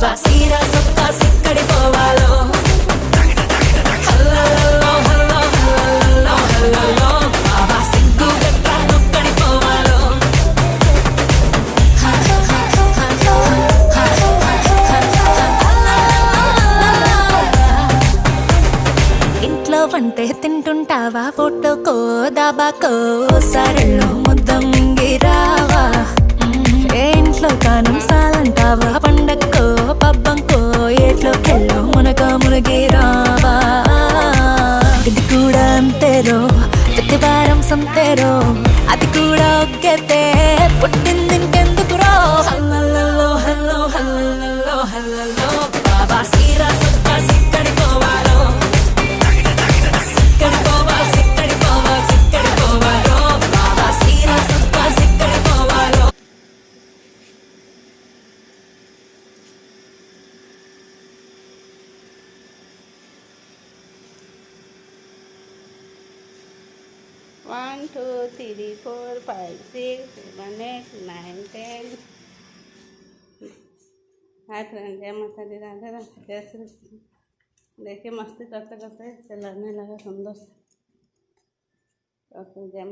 బాబా సీరా సొక్కా సిక్కడి పోవాలో హల్లల్లో hello హల్లల్లో హల్లల్లో బాబా సిగ్గు గట్ట నొక్కడి పోవాలో ఇంట్లో వంటే తింటుంటావా ఫోటోకో దాబాకో సరళ్ళు ముద్ద మింగిరావా ఏ ఇంట్లో కానం సాలంటావా పండక్కో పబ్బంకో ఏట్లోకెళ్ళో మునగిరావా ఇది కూడా అంతేరో ప్రతివారం సంతేరో అది కూడా ఒగ్గతే పుట్టింది ఇంకెందుకురో హల్లల్లో హల్లో హల్లల్లో హల్లల్లో బాబా సీరా సొక్కా సిక్కడి పోవాలో సిక్కడి పోవాలి సిక్కడి పోవాలి సిక్కడి పోవాలో బాబా సీరా సొక్కా సిక్కడి పోవాలో 1 2 3 4 5 6 7 8 9 10 हाय फ्रेंड जय माता दी राधे राधे जय श्री कृष्ण। देखिए मस्ती करते करते चलाने लगा सुंदर से। जय